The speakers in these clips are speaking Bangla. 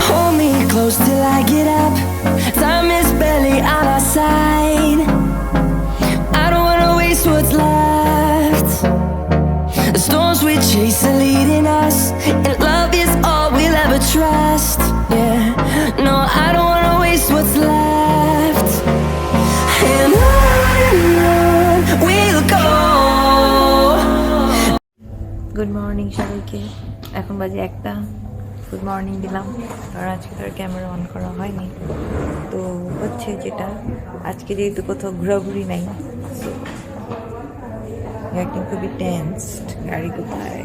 Hold me close till I get up. Time is barely on our side. I don't wanna waste what's left. The storms we chase are leading us, and love is all we'll ever trust. Yeah, no, I don't wanna waste what's left. And on we'll go. Good morning সবাইকে। এখন বাজে 1টা। গুড মর্নিং দিলাম, আর আজকে তো ক্যামেরা অন করা হয়নি। তো হচ্ছে যেটা, আজকে যেহেতু কোথাও ঘোরাঘুরি নাই, একদম খুবই টেন্সড, গাড়ি কোথায়।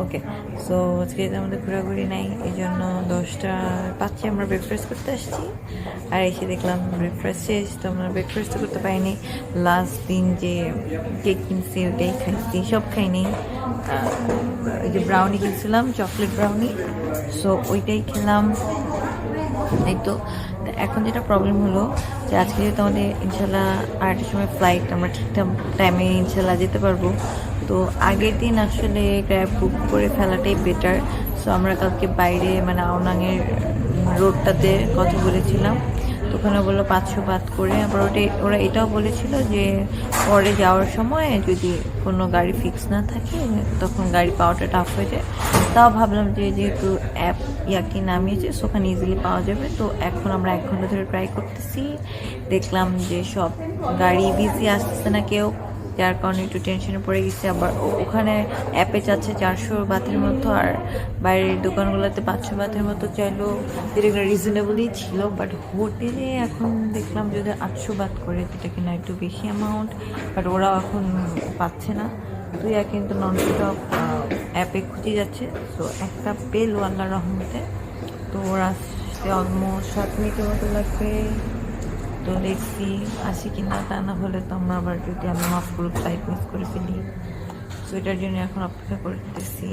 ওকে, সো আজকে যেহেতু আমাদের ঘোরাঘুরি নাই, এই জন্য 10টা 5 আমরা ব্রেকফাস্ট করতে আসছি। আর এসে দেখলাম ব্রেকফাস্ট শেষ, তো আমরা ব্রেকফাস্ট করতে পারিনি। লাস্ট দিন যে কেক কিনছি ওটাই খাইছি, সব খাইনি। ওই যে ব্রাউনি কিনছিলাম, চকলেট ব্রাউনি, সো ওইটাই খেলাম। এই তো এখন যেটা প্রবলেম হলো যে আজকে যেহেতু আমাদের ইনশাল্লাহ 8টার সময় ফ্লাইট, আমরা ঠিকঠাক টাইমে ইনশাল্লাহ যেতে পারবো। তো আগের দিন আসলে ক্যাব বুক করে ফেলাটাই বেটার। সো আমরা কালকে বাইরে মানে আওনাঙের রোডটাতে কথা বলেছিলাম, তো ওখানে বললো 500 বাদ করে। আবার ওরা এটাও বলেছিল যে পরে যাওয়ার সময় যদি কোনো গাড়ি ফিক্স না থাকে তখন গাড়ি পাওয়াটা টাফ হয়ে যায়। তাও ভাবলাম যে যেহেতু অ্যাপ ইয়াকি নামিয়েছে ওখানে ইজিলি পাওয়া যাবে। তো এখন আমরা 1 ঘন্টা ধরে ট্রাই করতেছি, দেখলাম যে সব গাড়ি বিজি আসতেছে না কেউ, যার কারণে একটু টেনশনে পড়ে গেছে। আবার ওখানে অ্যাপে চাচ্ছে 400 বাতের মতো, আর বাইরের দোকানগুলোতে 500 বাতের মতো চাইলেও, যেটা রিজনেবলই ছিল। বাট হোটেলে এখন দেখলাম যদি 800 বাত করে, যেটা কিনা একটু বেশি অ্যামাউন্ট, বাট ওরাও এখন পাচ্ছে না। তুই কিন্তু ননস্টপ অ্যাপে খুঁজে যাচ্ছে। তো একটা পেল আল্লাহর রহমতে, তো ওরা আসতে অলমোস্ট 7 মিনিটের মতো লাগবে। তো দেখছি আসি কিনা, তা না হলে তো আমরা আবার যদি আমি মাফ করে ফ্লাইট মিস করে ফেলি। তো এটার জন্য এখন অপেক্ষা করতেছি।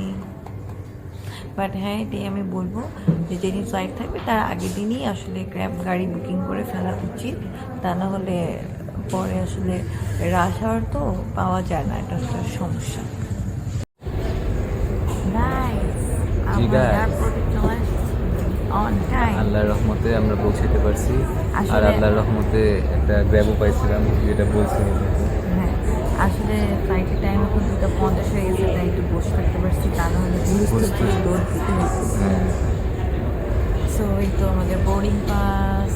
বাট হ্যাঁ, এটাই আমি বলবো যে যেদিন ফ্লাইট থাকবে তার আগের দিনই আসলে ক্যাব গাড়ি বুকিং করে ফেলা উচিত, তা না হলে পরে আসলে রাশ আওয়ার তো পাওয়া যায় না, এটা একটা সমস্যা। আল্লাহর রহমতে আমরা পৌঁছাতে পারছি, আর আল্লাহর রহমতে একটা গ্র্যাবও পাইছিলাম, যেটা বলছিলাম। হ্যাঁ, আসলে ফ্লাইটের টাইম এখন 2:50 হয়ে গেছে, তাই একটু বসে থাকতে পারছি, তা না হলে দৌড় দিতে হয়েছে। সো এই তো আমাদের বোর্ডিং পাস,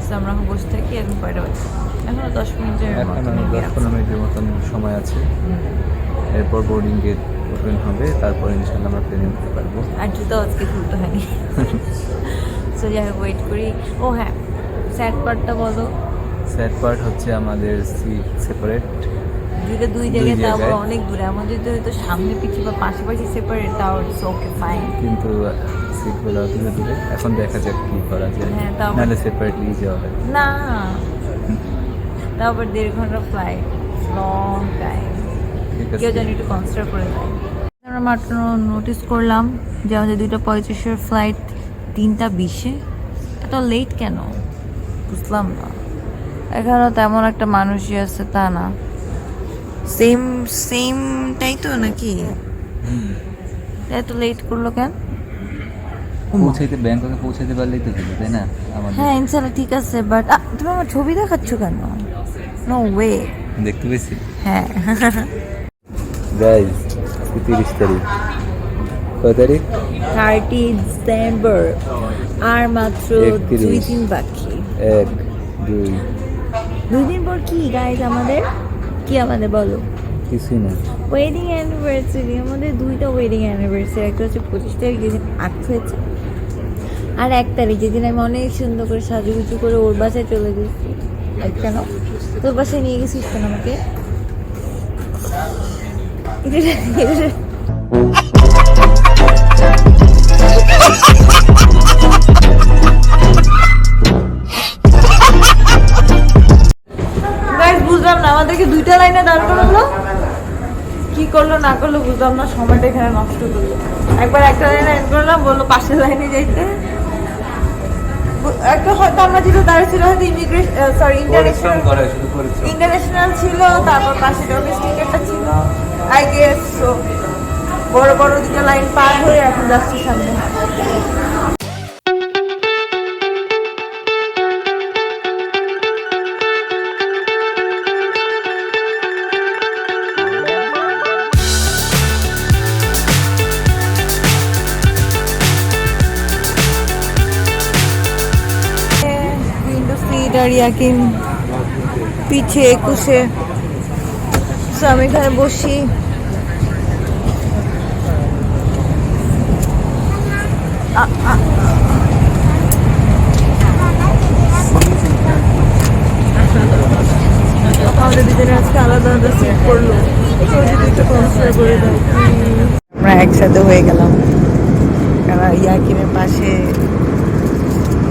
সো আমরা এখন বসে থাকি। এখন কয়টা বাজে? এখনো 10 মিনিটের মতন সময় আছে। এরপর বোর্ডিং গেট ওপেন হবে, তারপর ইনশাল্লাহ আমরা প্লেনে উঠতে পারবো। আর জুতো আজকে খুলতে হয়নি। সো যাই হোক, ওয়েট করি। ও হ্যাঁ, স্যাড পার্টটা বলো। স্যাড পার্ট হচ্ছে আমাদের সিট সেপারেট, দুই জায়গায়, তাও অনেক দূরে। আমাদের তো হয়তো সামনে পিছিয়ে বা পাশাপাশি সেপারেট, তাও ইটস ওকে ফাইন, কিন্তু সিটগুলো দূরে দূরে। এখন দেখা যাক কি করা যায়। হ্যাঁ, তাও নাহলে সেপারেটলি যাওয়া হবে না। তাও আবার 1.5 ঘন্টা ফ্লাইট, লং টাইম, কেউ যেন একটু কনসিডার করে দেয়। আমরা মাত্র নোটিস করলাম যে আমাদের 2:35-এর ফ্লাইট 3:20-এ। এত লেট কেন বুঝলাম না। এখানে তেমন একটা মানুষই আছে তা না, সেমটাই তো নাকি, এত লেট করলো কেন? ব্যাংককে পৌঁছাতে পারলেই তো হলো, তাই না? হ্যাঁ ইনশাল্লাহ ঠিক আছে, বাট তুমি আমার ছবি দেখাচ্ছ কেন? নো ওয়ে, দেখতে পেয়েছি। হ্যাঁ গাইস, 30 তারিখ, কয় তারিখ? 30 ডিসেম্বর, আর মাত্র 2 দিন বাকি। 2 দিন পর কি গাইজ আমাদের বলো? কিছুই না, ওয়েডিং অ্যানিভার্সারি। আমাদের 2টা ওয়েডিং অ্যানিভার্সারি, একটা হচ্ছে 25 তারিখ যেদিন 8 হয়েছে, আর 1 তারিখ যেদিন আমি অনেক সুন্দর করে সাজুগুজু করে ওর বাসায় চলে গেছি। কেন তোর বাসায় নিয়ে গেছিস কেন আমাকে? বুঝলাম না, আমাদেরকে 2টা লাইনে দাঁড় করালো, কি করলো না করলো বুঝলাম না, সময়টা এখানে নষ্ট করলো। একবার একটা লাইনে এন্ড করলাম, বললো পাশের লাইনে যাইতে। একটা হয়তো আমরা যেটা দাঁড়িয়েছিল হয়তো ইমিগ্রেশন সরি পরিশ্রম ইন্টারন্যাশনাল করে শুধু পরিশ্রম। ইন্টারন্যাশনাল ছিল, তারপর পাশে ডোমেস্টিক একটা ছিল আই গেস। সো বড় বড় দুটো লাইন পার হয়ে এখন যাচ্ছি সামনে। উইন্ডো সিট আর ইয়াকিন পিছে 21-এ। So, আমি এখানে বসি। আমাদের দুজনে আজকে আলাদা আলাদা সিট পড়লো, কনসিডার করে দাও। আমরা একসাথে হয়ে গেলাম, কারণ ইয়াকিনের পাশে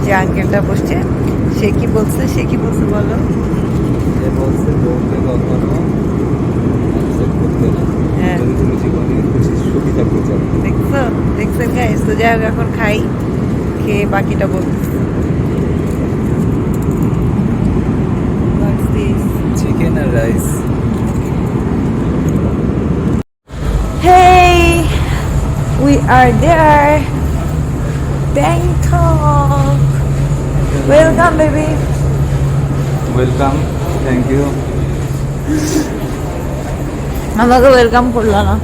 যে আঙ্কেলটা বসছে সে কি বলছে বলো। যে বলছে বউকে কখনো accept করতে না। হ্যাঁ। যদি তুমি জীবনে কিছু সুখী থাকতে চাও। দেখছেন গাইস? তো যাই হোক, এখন খাই, খেয়ে বাকিটা বলতেছি। What's this? চিকেন আর rice. Hey, we are there, Bangkok. Welcome, baby. Welcome, thank you. আমাকে ওয়েলকাম করলো না।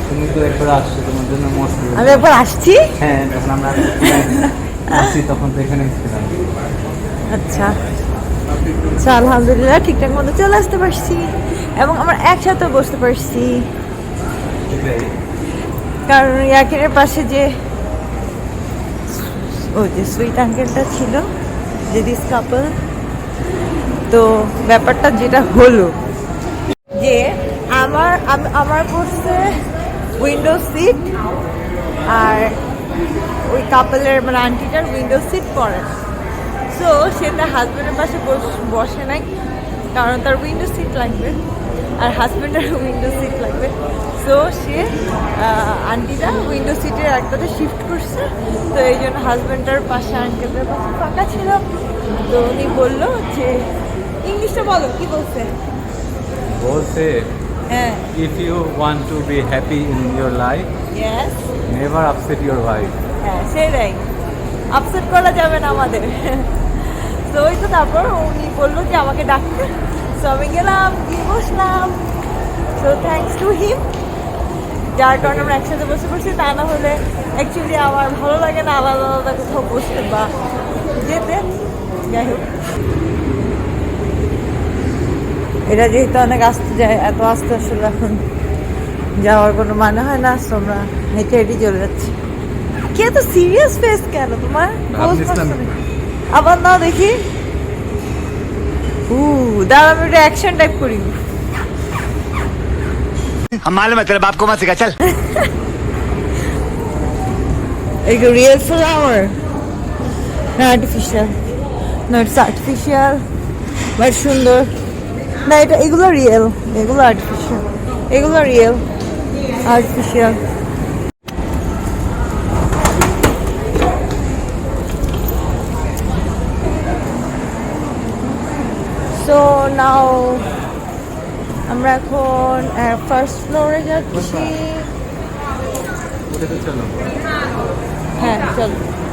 তুমি তো একবার আসছো, তোমার জন্য মস্ত। আমি একবার আসছি। হ্যাঁ, যখন আমরা আসছি তখন তো এখানে ছিলাম। আচ্ছা আচ্ছা, আলহামদুলিল্লাহ ঠিকঠাক মতো চলে আসতে পারছি এবং আমরা একসাথে বসতে পারছি, কারণ ইয়াকিনের পাশে যে সুইট আঙ্কেলটা ছিল, যে দিস কাপল। তো ব্যাপারটা যেটা হলো যে আমার বসছে উইন্ডো সিট, আর ওই কাপলের মানে আন্টিটার উইন্ডো সিট পরে। সো সে তার হাজব্যান্ডের পাশে বসে নাই, কারণ তার উইন্ডো সিট লাগবে আর হাজব্যান্ডের উইন্ডো সিট লাগবে। সো সে আন্টিটা উইন্ডো সিটের একটাতে শিফট করছে। তো এই জন্য হাজব্যান্ডের পাশে আঙ্কেলদের পাশে ফাঁকা ছিল। তো উনি বললো যে, ইংলিশটা বলো, কি বলছে? বলছে হ্যাঁ, if you want to be happy in your life, yes, never upset your wife. হ্যাঁ সেটাই, আপসেট করা যাবে না আমাদের। তো ওই তো তারপর উনি বললো যে আমাকে ডাকতে। সো আমি গেলাম, গিয়ে বসলাম। সো থ্যাঙ্কস টু হিম, যার কারণে আমরা একসাথে বসে পড়ছি। তা না হলে অ্যাকচুয়ালি আমার ভালো লাগে না আলাদা আলাদা কোথাও বসতে বা যেতে। যাই হোক, এটা যেহেতু অনেক আসতে যায়, এত আস্তে আসলে এখন যাওয়ার কোনো মানে হয় না। সো আমরা হেঁটে হেঁটে চলে যাচ্ছি। কে তো সিরিয়াস ফেস কেন তোমার? আবার নাও দেখি। দাঁড়া, আমি একটা অ্যাকশন টাইপ করি। हम मालूम है तेरे बाप को मत सिखा चल। Like a real flower, not artificial. No, it's artificial, but সুন্দর না। এটা এগুলো রিয়েল, এগুলো আর্টিফিশিয়াল, এগুলো রিয়েল, আর্টিফিশিয়াল। সো নাও আমরা এখন ফার্স্ট ফ্লোরে যাচ্ছি। চলো। হ্যাঁ চল,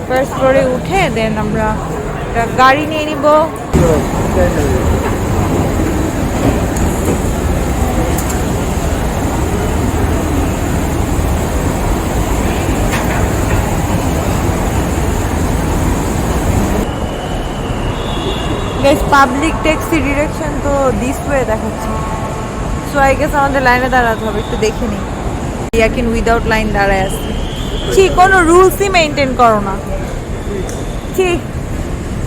ফার্স্ট ফ্লোরে উঠে দেন আমরা একটা গাড়ি নিয়ে নিব। পাবলিক ট্যাক্সি ডিরেকশন তো দিস ওয়ে দেখাচ্ছে। সো আই গেস আমাদের লাইনে দাঁড়াতে হবে, একটু দেখে নিই। ইয়াকিন উইদাউট লাইন দাঁড়ায় আছে। ঠিক, কোনো রুলসই মেনটেন করো না। ঠিক,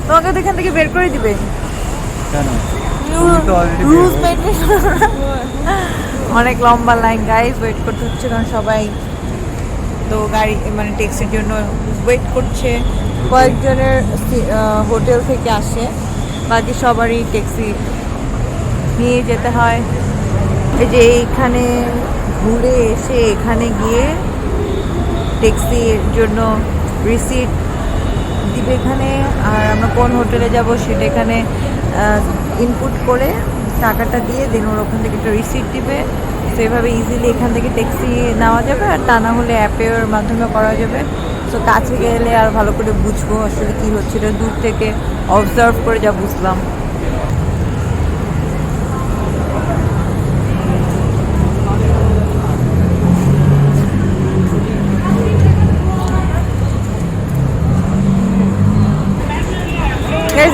তোমাকে তো এখান থেকে বের করে দিবে। রুলস মেনটেন অনেক লম্বা লাইন গাইজ, ওয়েট করতে হচ্ছে কারণ সবাই তো গাড়ি মানে ট্যাক্সির জন্য ওয়েট করছে। কয়েকজনের হোটেল থেকে আসে, বাকি সবারই ট্যাক্সি নিয়ে যেতে হয়। এই যে এইখানে ঘুরে এসে এখানে গিয়ে ট্যাক্সির জন্য রিসিট দিবে এখানে, আর আমরা কোন হোটেলে যাব সেটা এখানে ইনপুট করে টাকাটা দিয়ে দেন ওর ওখান থেকে একটা রিসিপ্ট দিবে। সেভাবে ইজিলি এখান থেকে ট্যাক্সি নেওয়া যাবে, আর তা না হলে অ্যাপের মাধ্যমে করা যাবে। সো কাছে গেলে আর ভালো করে বুঝবো আসলে কী হচ্ছে, এটা দূর থেকে অবজার্ভ করে যা বুঝলাম।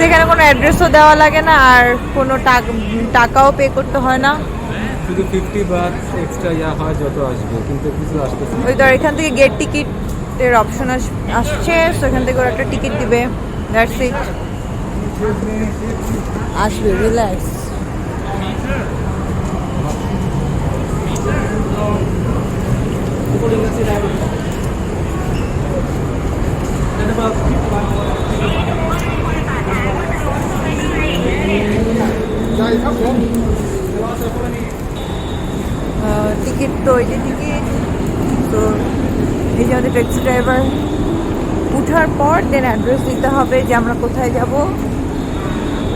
এখানে কোনো অ্যাড্রেসও দেওয়া লাগে না, আর কোনো টাকাও পে করতে হয় না। শুধু 50 বাট এক্সট্রা ইয়া হয় যত আসবে, কিন্তু কিছু আসতেছে না। ওই তো এখান থেকে গেট টিকিটের অপশন আসছে, সো এখান থেকে ওরা একটা টিকিট দিবে, দ্যাটস ইট। আসবে, রিল্যাক্স। টিকিট তো ওই যে টিকিট, তো এই যে আমাদের ট্যাক্সি ড্রাইভার উঠার পর দেন অ্যাড্রেস দিতে হবে যে আমরা কোথায় যাব,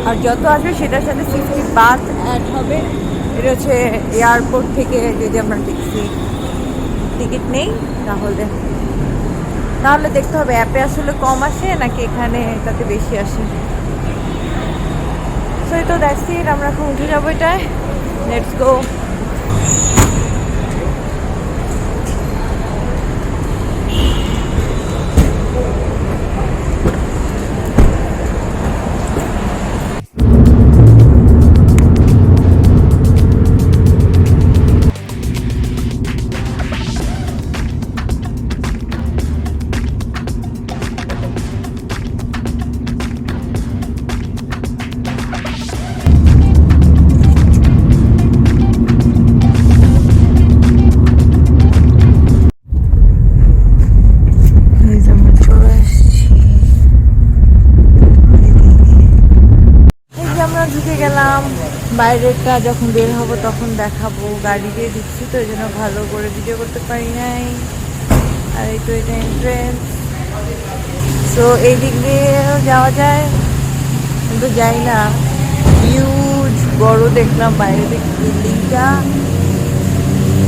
আর যত আসবে সেটার সাথে 50 বাত অ্যাড হবে। এটা হচ্ছে এয়ারপোর্ট থেকে যদি আমরা টিকিট নেই, তাহলে দেখতে হবে অ্যাপে আসলে কম আসে নাকি এখানে তাতে বেশি আসে। সো এই তো দ্যাটস ইট, আমরা এখন উঠে যাবো এটায়। Let's go. ঢুকে গেলাম, বাইরেটা যখন বের হব তখন দেখাবো। গাড়ি দিয়ে ঢুকছি তো এই জন্য ভালো করে ভিডিও করতে পারি নাই। আর এই তো এটা এন্ট্রেন্স, তো এই দিক দিয়ে যাওয়া যায় কিন্তু যাই না। হিউজ বড় দেখলাম বাইরে থেকে বিল্ডিংটা।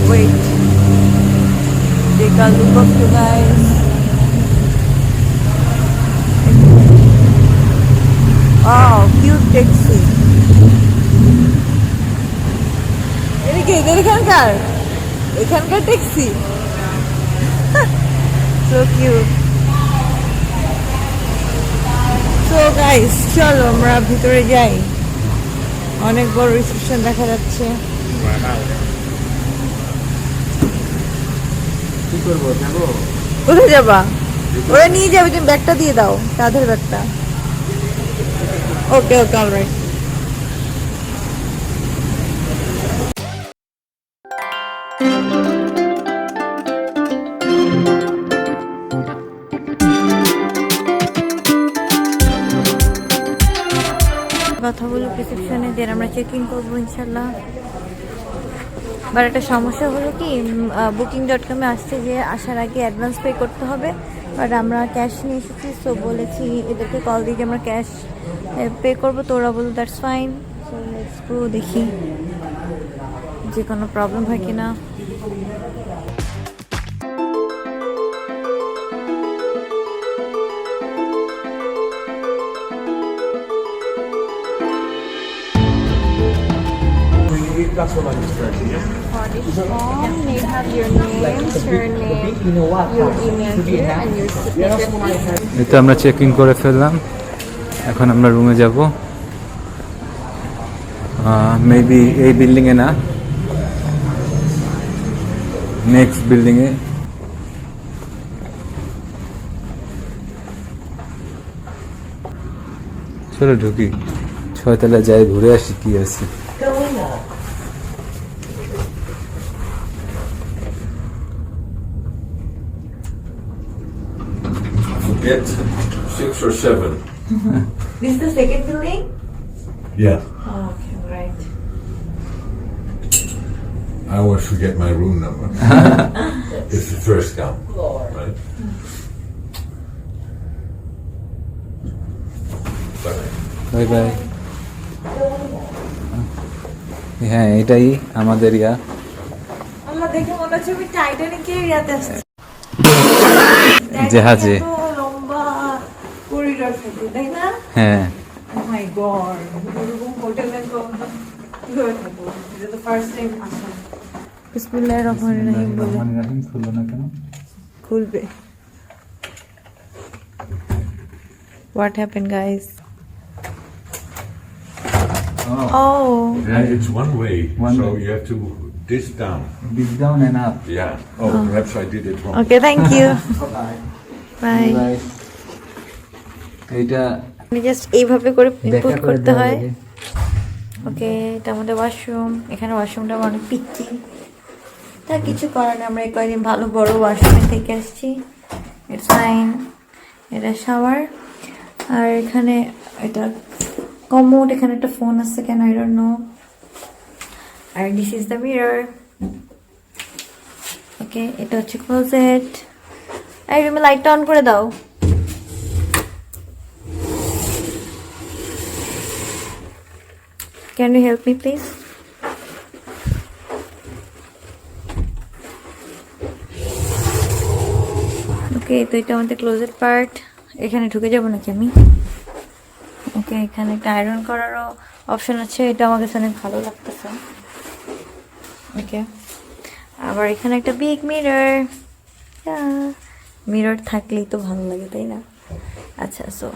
Wait, take a look of you guys. Oh, cute taxi. এখানকার taxi so cute. So guys, চলো আমরা ভিতরে যাই। অনেক বড় রিসেপশন দেখা যাচ্ছে। কি করবো, যাবো? কোথায় যাবা? ওরা নিয়ে যাবে, তুমি ব্যাগটা দিয়ে দাও, কাঁধের ব্যাগটা। ওকে ওকে, অলরাইট। কথা বলি রিসেপশনে, দেন আমরা চেক ইন করবো ইনশাল্লাহ। বাট একটা সমস্যা হলো কি, booking.com-এ আসছে যে আসার আগে অ্যাডভান্স পে করতে হবে, বাট আমরা ক্যাশ নিয়ে এসেছি। সো বলেছি এদেরকে কল দিয়ে যে আমরা ক্যাশ পে করবো, তো ওরা বললো that's fine. So let's go, দেখি যে কোনো প্রবলেম হয় কিনা। For this form, may have your name, surname, your email here, and your signature. এই তো আমরা চেক ইন করে ফেললাম, এখন আমরা রুমে যাব। মেবি এই বিল্ডিংয়ে না, নেক্সট বিল্ডিংয়ে। চলো ঢুকি, 6 তলায় যাই, ঘুরে আসি কি আছে। Get 6 or 7. This is the second building? Yeah. Oh, okay, right. I always forget my room number. It's the first count, right? Bye bye. হ্যাঁ এটাই আমাদের ইয়া। আল্লাহ, দেখে মনে হচ্ছে আমি টাইটানিকের ইয়াতে আসছি। জাহাজে। এত লম্বা করিডোর থাকে, তাই না? হ্যাঁ ও মাই গড, এরকম হোটেলে তো কিভাবে থাকবো? এটা তো ফার্স্ট টাইম আসা। বিসমিল্লাহির রহমানির রহিম বলে খুললো না কেন? খুলবে। What happened, guys? Oh, Yeah, it's one way, One so way. you have to this down. Big down and up. Yeah. Oh, perhaps I did it wrong. okay, thank you. Bye. Bye. এইটা আমি জাস্ট এইভাবে করে ইনপুট দেখা করে করতে দেওয়া হয়। লাগে। ওকে, এটা আমাদের ওয়াশরুম। এখানে ওয়াশরুমটা অনেক পিচ্ছি, তা কিছু করার নেই, আমরা এই কয়েকদিন ভালো বড় ওয়াশরুমে থেকে আসছি। It's fine. এটা শাওয়ার, আর এখানে এটা কমোড, এখানে একটা ফোন আছে কেন আই ডোন্ট নো, আর this is the mirror. Okay, এটা হচ্ছে ক্লোজেট। এই রুমে লাইটটা অন করে দাও। Can you help me please? ওকে, তো এটা আমাদের ক্লোজেট পার্ট। এখানে ঢুকে যাবো নাকি আমি? ওকে, এখানে একটা আয়রন করারও অপশন আছে, এটা আমার কাছে অনেক ভালো লাগতেছে। ওকে, আবার এখানে একটা বিগ মিরর। মিরর থাকলেই তো ভালো লাগে, তাই না? আচ্ছা, so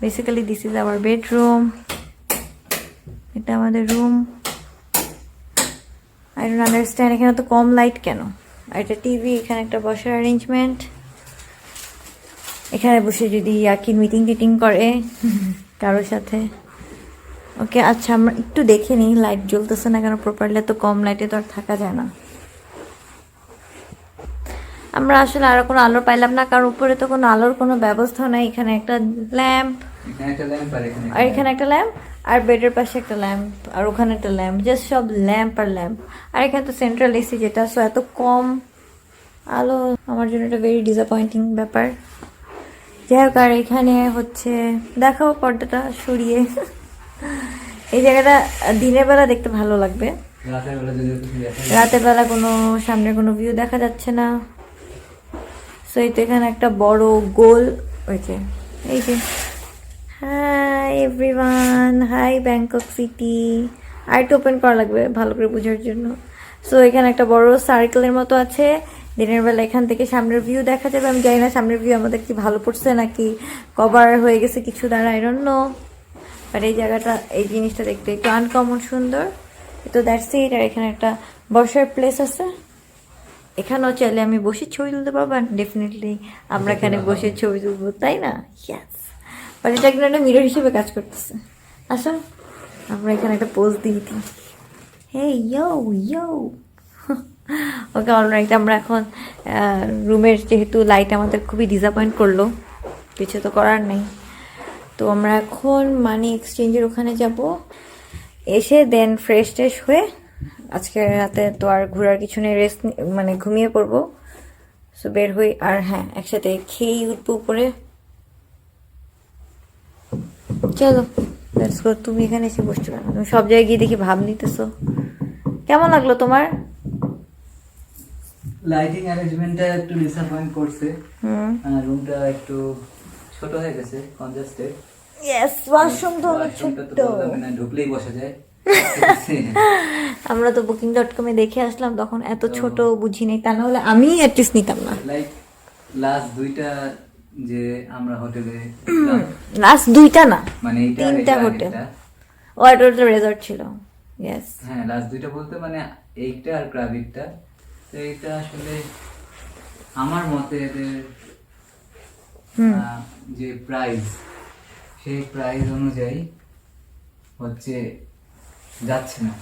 basically this is our bedroom. এটা আমাদের রুম। আই ডোন্ট আন্ডারস্ট্যান্ড এখানে তো কম লাইট কেন। আর এটা টিভি, এখানে একটা বসার অ্যারেঞ্জমেন্ট। এখানে বসে যদি ইয়াকিন মিটিং টিটিং করে কারোর সাথে। ওকে, আচ্ছা আমরা একটু দেখে নিই লাইট জ্বলতেছে না কেন প্রপারলি। তো কম লাইটে তো আর থাকা যায় না। আমরা আসলে আরো কোনো আলো পাইলাম না, কারণ উপরে তো কোনো আলোর কোনো ব্যবস্থা নাই। এখানে একটা ল্যাম্প, এখানে একটা ল্যাম্প আর এখানে আর এখানে একটা ল্যাম্প, আর বেডের পাশে একটা ল্যাম্প, আর ওখানে একটা ল্যাম্প, জাস্ট সব ল্যাম্প আর ল্যাম্প। আর এখানে তো সেন্ট্রাল এসি যেটা, সো এত কম আলো আমার জন্য এটা ভেরি ডিসঅ্যাপয়েন্টিং ব্যাপার। যাই হোক, আর এখানে হচ্ছে দেখাও পর্দাটা সরিয়ে। এই জায়গাটা দিনের বেলা দেখতে ভালো লাগবে, রাতের বেলা যদি একটু দেখা যায়। রাতের বেলা কোনো সামনে কোনো ভিউ দেখা যাচ্ছে না। সো এই তো এখানে একটা বড় গোল হয়েছে, এই যে hi everyone, hi Bangkok city. আর একটু ওপেন করা লাগবে ভালো করে বোঝার জন্য। সো এখানে একটা বড় সার্কেলের মতো আছে। দিনের বেলা এখান থেকে সামনের ভিউ দেখা যাবে। আমি জানি না সামনের ভিউ আমাদের কি ভালো পড়ছে নাকি কভার হয়ে গেছে কিছু দ্বারা, আই ডোন্ট নো। বাট এই জায়গাটা, এই জিনিসটা দেখতে একটু আনকমন সুন্দর। তো দ্যাটস ইট। আর এখানে একটা বসার প্লেস আছে, এখানেও চাইলে আমি বসে ছবি তুলতে পারবো। ডেফিনেটলি আমরা এখানে বসে ছবি তুলবো, তাই না? ইয়াস। বাট এটা কিন্তু একটা মিরর হিসেবে কাজ করতেছে। আসো আমরা এখানে একটা পোজ দিয়ে দিই। হে ইয়ো ইয়ো। ওকে, অলরাইট। আমরা এখন রুমের যেহেতু লাইট আমাদের খুবই ডিসঅ্যাপয়েন্ট করলো, কিছু তো করার নেই। তো আমরা এখন মানি এক্সচেঞ্জের ওখানে যাব, এসে দেন ফ্রেশ ট্রেশ হয়ে আজকে রাতে তো আর ঘোরার কিছু নেই, রেস্ট মানে ঘুমিয়ে পড়বো। সো বের হই, আর হ্যাঁ একসাথে খেয়েই উঠবো উপরে। চলো লেটস গো। তুমি এখানে এসে বসছো কেন? তুমি সব জায়গায় গিয়ে দেখি ভাব নিতেছো। কেমন লাগলো তোমার? লাইটিং অ্যারেঞ্জমেন্টটা একটু ডিসঅ্যাপয়েন্ট করছে। রুমটা একটু ছোট হয়ে গেছে, কনজাস্টেড। ইয়েস, ওয়াশরুম তো অনেক ওয়াশরুমটা তো ছোট্ট। বললাম না, ঢুকলেই বসা যায়। আমরা তো booking.com-এ দেখে আসলাম, তখন এত ছোট বুঝি নেই, তা না হলে আমি অ্যাটলিস্ট নিতাম না। লাইক লাস্ট দুইটা যে আমরা হোটেলে লাস্ট দুইটা না, মানে এইটা তিনটা এটা হোটেল। আগেরটা। ও এটা তো রেজর্ট ছিল। ইয়েস। হ্যাঁ, লাস্ট দুইটা বলতে মানে এইটা আর ক্রাবিটটা। তো এইটা আসলে আমার মতে এদের যে প্রাইস, সেই প্রাইস অনুযায়ী হচ্ছে যাচ্ছে না।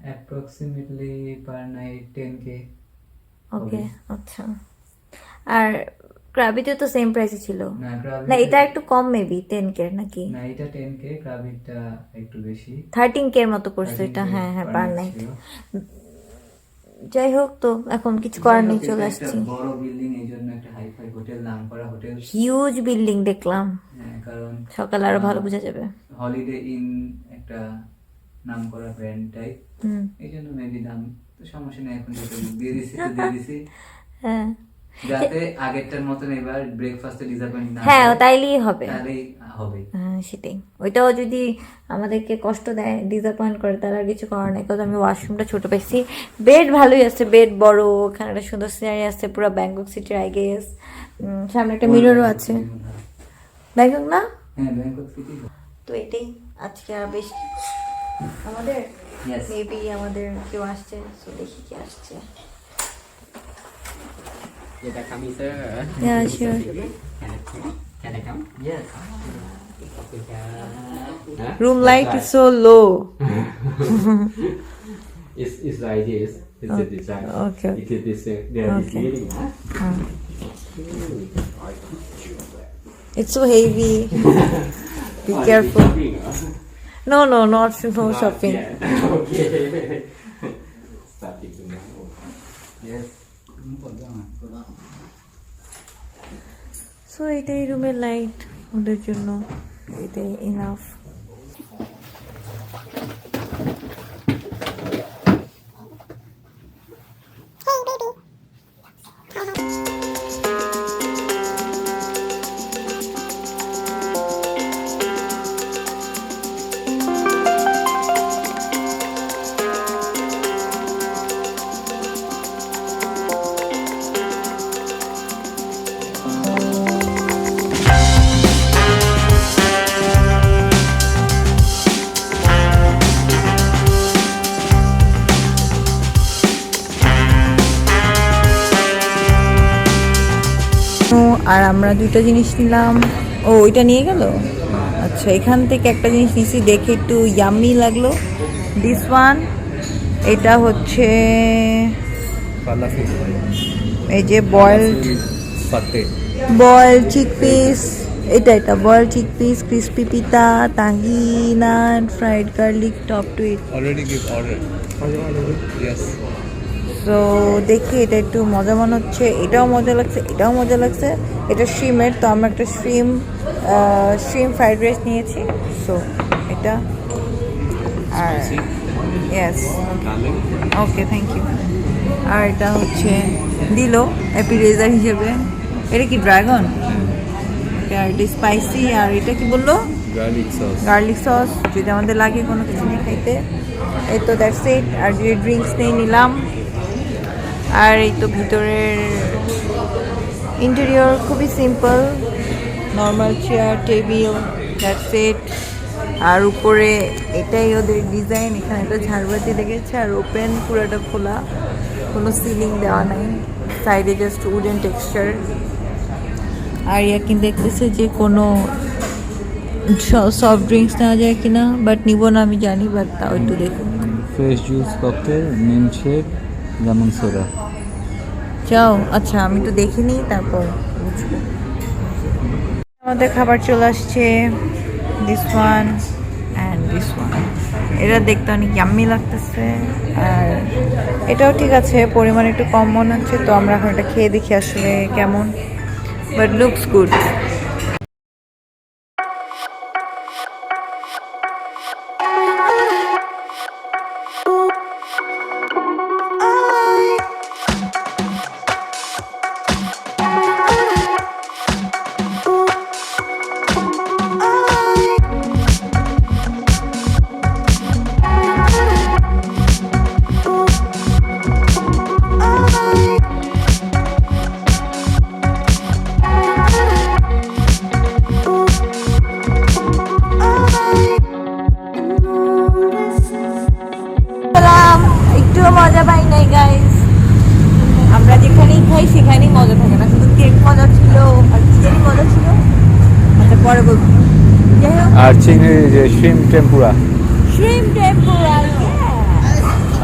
Approximately per night 10K। ওকে, আচ্ছা। আর ক্রাবিতে তো সেম প্রাইসে ছিল না, না? এটা একটু কম মেবি 10K নাকি? না, এটা 10K, ক্রাবিটটা একটু বেশি, 13K এর মতো পড়ছে এটা। হ্যাঁ হ্যাঁ, পার নাইট। যাই হোক, তো এখন কিছু করার নেই, চলে আসছি। বড় বিল্ডিং, এই জন্য একটা হাইফাই হোটেল, নাম করা হোটেল, হিউজ বিল্ডিং দেখলাম, হ্যাঁ, কারণ সকালে আরো ভালো বোঝা যাবে। হলিডে ইন একটা নাম করা ব্র্যান্ড টাইপ, হুম, এই জন্য মেবি দাম তো সমস্যা নেই, এখন যেটা দিয়ে দিছি তো দিয়ে দিছি, হ্যাঁ যাতে আগেরটার মতন এবার ব্রেকফাস্টে ডিসঅ্যাপয়েন্ট না হ্যাঁ, হয়, তাইলেই হবে। তাহলেই হবে। হ্যাঁ, সেটাই। ওইটাও যদি আমাদেরকে কষ্ট দেয়, ডিসঅ্যাপয়েন্ট করে, তাহলে আর কিছু করার নেই। কারণ আমি ওয়াশরুমটা ছোট পাইছি, বেড ভালোই আছে, বেড বড়, ওখানে একটা সুন্দর সিনারি আছে, পুরো ব্যাংকক সিটির আই গেস। সামনে একটা মিররও আছে। ব্যাংকক না? হ্যাঁ, ব্যাংকক সিটি। তো এটাই আজকে আর বেশ আমাদের Yes. মেবি আমাদের কেউ আসছে, তো দেখি কি আসছে। Kita kami sir. Yeah, sure. Can I come? Yes. Room light is so low. It's like this. It's the design. Okay. It is this. There is Okay. building. Huh? It's so heavy. Be careful. No, not no shopping. Yeah. Okay. Starting tomorrow. Yes. So এটাই রুমের লাইট ওদের জন্য, এটাই ইনাফ। আর আমরা দুটো জিনিস নিলাম। ও, ওইটা নিয়ে গেল। আচ্ছা, এখান থেকে একটা জিনিস নিয়েছি, দেখে একটু ইয়াম্মি লাগলো। দিস ওয়ান, এটা হচ্ছে ফালাফেল, এই যে বয়েলড পাতে, বয়েলড চিকপিস, এটা বয়েলড চিকপিস, ক্রিসপি পিতা, তাহি naan, fried garlic, top to it. Already give order. Yes. তো দেখি, এটা একটু মজা মনে হচ্ছে, এটাও মজা লাগছে, এটাও মজা লাগছে। এটা শ্রিমের, তো আমরা একটা শ্রিম ফ্রাইড রাইস নিয়েছি। সো এটা আর ইয়েস, ওকে, থ্যাংক ইউ। আর এটা হচ্ছে দিল অ্যাপিটাইজার হিসেবে। এটা কি ড্রাগন? আর এটা স্পাইসি। আর এটা কি বললো? Garlic sauce. যদি আমাদের লাগে কোনো কিছু নিয়ে খাইতে, এই তো দ্যাটস ইট। আর যদি ড্রিঙ্কস নিয়ে নিলাম। আর এই তো ভিতরের ইন্টেরিয়র খুবই simple, normal chair, table, that's it. আর উপরে এটাই ওদের ডিজাইন, এখানে একটা ঝাড়বাতি লেগেছে, আর ওপেন, পুরোটা খোলা, কোনো সিলিং দেওয়া নাই, সাইডে জাস্ট উডেন টেক্সচার। আর ইয়াকিন দেখতেছে যে কোনো সফট ড্রিঙ্কস নেওয়া যায় কিনা, বাট নিব না আমি জানি, বাট তাও একটু দেখুন। ফ্রেশ জুস ককটেল, মিম শেক, লেমন সোডা। যাও, আচ্ছা আমি তো দেখিনি, তারপর বুঝবো। আমাদের খাবার চলে আসছে, this one and this one. এটা দেখতে অনেক ইয়াম্মি লাগতেছে, আর এটাও ঠিক আছে, পরিমাণ একটু কম মনে হচ্ছে। তো আমরা এখন এটা খেয়ে দেখি আসলে কেমন, বাট লুকস গুড। একটুও মজা পাই নাই গাইস। আমরা যেখানেই খাই সেখানেই মজা থাকে না, শুধু কেক মজা ছিল, আর কি জানি মজা ছিল, আচ্ছা পরে বলবো। যাই হোক, আর চিংড়ি যে শ্রিম টেম্পুরা। Shrimp tempura.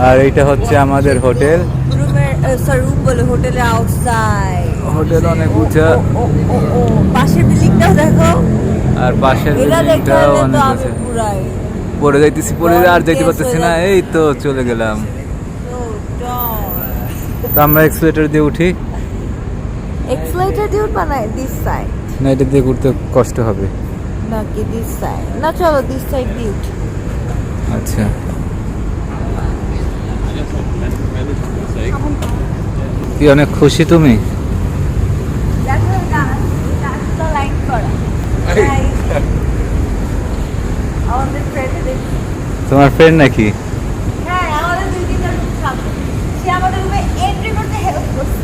আর এইটা হচ্ছে আমাদের হোটেল। রুমের রুম বলে, হোটেলের আউটসাইড। হোটেল অনেক উঁচা, ও পাশের বিল্ডিংটাও দেখো, আর পাশের এটা বিল্ডিংটাও দেখতে অনেক তো আমি উঁচা। পুরাই পরে যাইতেছি, পরে আর যাইতে পারতেছি না, এই তো চলে গেলাম। তো তো আমরা এক্সিলেটর দিয়ে উঠি, এক্সেলেটর দিয়ে উঠবা না দিস সাইড না এটা দিয়ে ঘুরতে কষ্ট হবে। নাকি দিস সাইড? না চলো দিস সাইড দিয়ে উঠি। আচ্ছা, কি অনেক খুশি তুমি? দেখো গাছটা লাইন করা আমাদের ফ্রেন্ড দেখি। তোমার ফ্রেন্ড নাকি? হ্যাঁ আমাদের দুই তিনটা রুম সামনে, সে আমাদের রুমে এন্ট্রি করতে হেল্প করছে।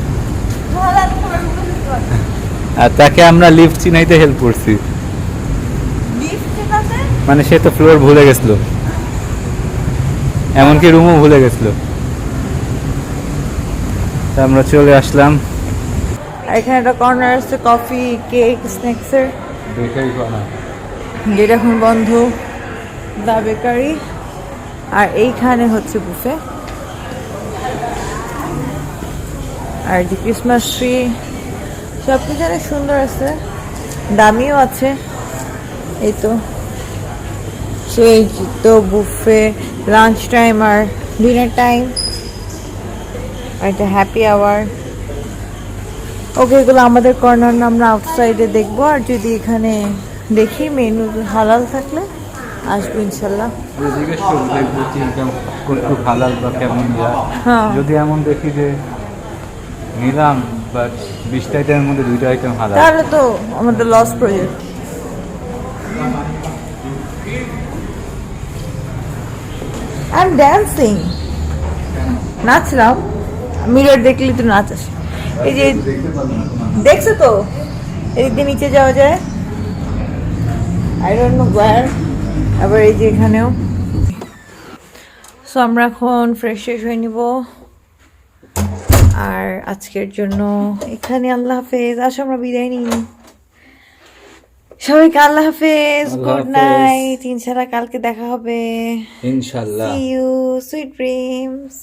ভালো লাগছে আমার রুমে ঢুকতে পারছে। আর তাকে আমরা লিফট চিনাইতে হেল্প করছি, লিফট ঠিক আছে, মানে সে তো ফ্লোর ভুলে গেছিল, এমনকি রুমও ভুলে গেছিল। তা আমরা চলে আসলাম। আর এখানে একটা কর্নার আছে কফি কেক স্ন্যাক্সের, যেটা এখন বন্ধ, দা বেকারি। আর এইখানে হচ্ছে বুফে, আর যে ক্রিসমাস ট্রি সব কিছু অনেক সুন্দর আছে, দামিও আছে। এই তো সেই তো বুফে, লাঞ্চ টাইম আর ডিনার টাইম, আর এটা হ্যাপি আওয়ার। ওকে, এগুলো আমাদের কর্নার না, আমরা আউটসাইডে দেখবো। আর যদি এখানে দেখি মেনু হালাল থাকলে আসবো ইনশাল্লাহ। জিজ্ঞেস করবো দেখবো চিন্তা করতে হালাল বা কেমন যায়। হ্যাঁ যদি এমন দেখি যে নিলাম বাট 20টা আইটেমের মধ্যে 2টা আইটেম হালাল, তাহলে তো আমাদের loss project. I am dancing, নাচলাম। মিরর দেখলি তো নাচ আসে। এই যে দেখছো তো, এদিক দিয়ে নিচে যাওয়া যায়, আই ডোন্ট নো ওয়্যার। আবার এই যে এখানেও। সো আমরা এখন ফ্রেশ হয়ে নিব, আর আজকের জন্য এখানে আল্লাহ হাফেজ। আসো আমরা বিদায় নিই সবাইকে। আল্লাহ হাফেজ, আল্লাহ গুড হাফেজ। নাইট, ইনশাআল্লাহ কালকে দেখা হবে। ইনশাল্লাহ। See you, sweet dreams.